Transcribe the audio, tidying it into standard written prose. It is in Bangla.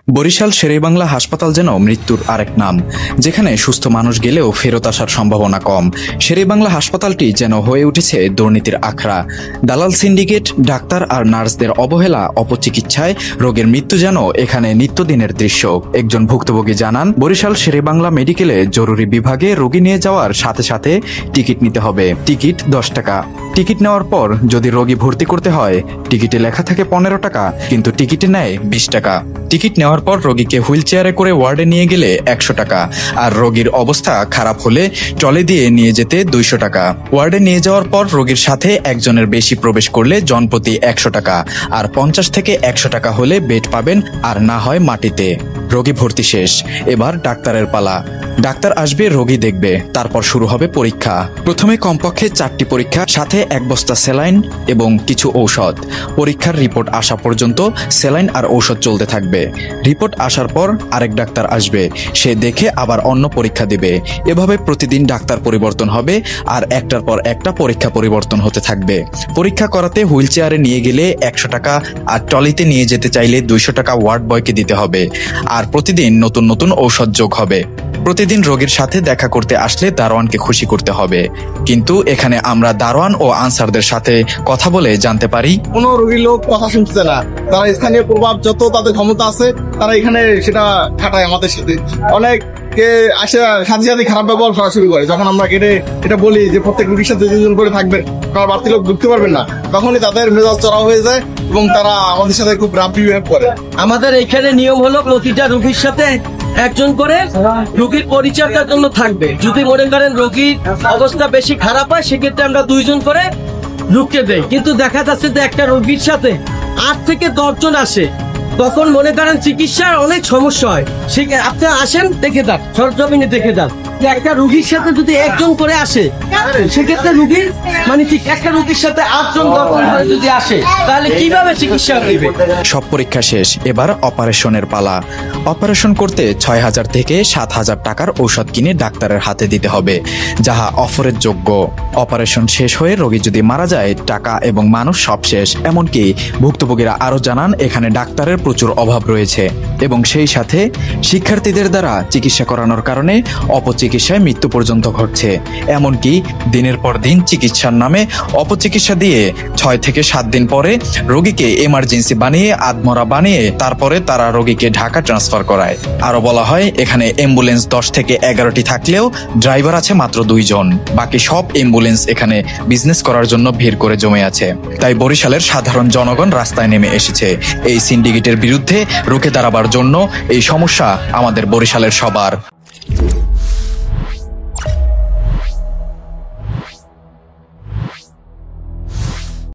বরিশাল শেরেবাংলা হাসপাতাল যেন মৃত্যুর আরেক নাম, যেখানে সুস্থ মানুষ গেলেও ফেরত আসার সম্ভাবনা কম। শেরেবাংলা হাসপাতালটি যেন হয়ে উঠেছে দুর্নীতির আখড়া। দালাল সিন্ডিকেট, ডাক্তার আর নার্সদের অবহেলা, অপচিকিৎসায় রোগের মৃত্যু যেন এখানে নিত্যদিনের দৃশ্য। একজন ভুক্তভোগী জানান, বরিশাল শেরেবাংলা মেডিকেলে জরুরি বিভাগে রোগী নিয়ে যাওয়ার সাথে সাথে টিকিট নিতে হবে। টিকিট 10 টাকা। টিকিট নেওয়ার পর যদি রোগী ভর্তি করতে হয়, টিকিটে লেখা থাকে 15 টাকা, কিন্তু টিকিটে নেয় 20 টাকা। টিকিট নেওয়ার পর রোগীকে হুইল চেয়ারে করে ওয়ার্ডে নিয়ে গেলে 100 টাকা, আর রোগীর অবস্থা খারাপ হলে ট্রলি দিয়ে নিয়ে যেতে 200 টাকা। ওয়ার্ডে নিয়ে যাওয়ার পর রোগীর সাথে একজনের বেশি প্রবেশ করলে জনপ্রতি 100 টাকা, আর 50 থেকে 100 টাকা হলে বেড পাবেন, আর না হয় মাটিতে। রোগী ভর্তি শেষ, এবার ডাক্তারের পালা। ডাক্তার আসবে, রোগী দেখবে, তারপর শুরু হবে পরীক্ষা। প্রথমে কমপক্ষে 4টি পরীক্ষা, সাথে 1 বস্তা স্যালাইন এবং কিছু ঔষধ। পরীক্ষার রিপোর্ট আসা পর্যন্ত স্যালাইন আর ঔষধ চলতে থাকবে। রিপোর্ট আসার পর আরেক ডাক্তার আসবে, সে দেখে আবার অন্য পরীক্ষা দিবে। এভাবে প্রতিদিন ডাক্তার পরিবর্তন হবে, আর একটার পর একটা পরীক্ষা পরিবর্তন হতে থাকবে। পরীক্ষা করাতে হুইল চেয়ারে নিয়ে গেলে 100 টাকা, আর ট্রলিতে নিয়ে যেতে চাইলে 200 টাকা ওয়ার্ড বয়কে দিতে হবে। আর প্রতিদিন নতুন নতুন ঔষধ যোগ হবে। প্রতিদিন রোগীর সাথে দেখা করতে আসলে দারোয়ানকে খুশি করতে হবে, কিন্তু এখানে আমরা দারোয়ান ও আনসারদের সাথে কথা বলে জানতে পারি, কোনো রোগীর লোক কথা শুনছে না। তারা স্থানীয় প্রভাব যত তাদের ক্ষমতা আছে, তারা এখানে সেটা খাটায় আমাদের সাথে। অনেকে আসে সাথে সাথে খারাপ ব্যবহার করা শুরু করে। যখন আমরা কেটে এটা বলি যে প্রত্যেক রোগীর সাথে 2 জন করে থাকবেন, কারণ বাড়তি লোক ঢুকতে পারবেন না, তখনই তাদের মেজাজ চড়া হয়ে যায় এবং তারা আমাদের সাথে খুব রাফ বিহেভ করে। আমাদের এখানে নিয়ম হলো প্রতিটা রোগীর সাথে একজন করে রোগীর পরিচর্যার জন্য থাকবে। যদি মনে করেন রোগীর অবস্থা বেশি খারাপ হয়, সেক্ষেত্রে আমরা 2 জন করে ঢুকতে দেই। কিন্তু দেখা যাচ্ছে যে একটা রোগীর সাথে 8 থেকে 10 জন আসে, তখন মনে করেন চিকিৎসার অনেক সমস্যা হয়। আপনি আসেন, দেখে যান, সরজমিনে দেখে যান। একটা রোগীর সাথে যদি 1 জন করে আসে, সেক্ষেত্রে রোগীর ঠিক একটা রোগীর সাথে 8 জন যদি আসে, তাহলে কিভাবে চিকিৎসা দিবে? সব পরীক্ষা শেষ, এবার অপারেশনের পালা। অপারেশন করতে 6000 থেকে 7000 টাকার ঔষধ কিনে ডাক্তারের হাতে দিতে হবে, যাহা অফারের যোগ্য। অপারেশন শেষ হয়ে রোগী যদি মারা যায়, টাকা এবং মানুষ সব শেষ। এমনকি ভুক্তভোগীরা আরো জানান, এখানে ডাক্তারের প্রচুর অভাব রয়েছে, এবং সেই সাথে শিক্ষার্থীদের দ্বারা চিকিৎসা করানোর কারণে অপচিকিৎসায় মৃত্যু পর্যন্ত ঘটছে। এমনকি দিনের পর দিন চিকিৎসার নামে অপচিকিৎসা দিয়ে 6 থেকে 7 দিন পরে রোগীকে এমার্জেন্সি বানিয়ে, আধমরা বানিয়ে, তারপরে তারা রোগীকে ঢাকা ট্রান্সফার করায়। আরো বলা হয়, এখানে অ্যাম্বুলেন্স 10 থেকে 11টি থাকলেও ড্রাইভার আছে মাত্র 2 জন। বাকি সব অ্যাম্বুলেন্স এখানে বিজনেস করার জন্য ভিড় করে জমে আছে। তাই বরিশালের সাধারণ জনগণ রাস্তায় নেমে এসেছে এই সিন্ডিকেটের বিরুদ্ধে রুখে দাঁড়াবার জন্য। এই সমস্যা আমাদের বরিশালের সবার।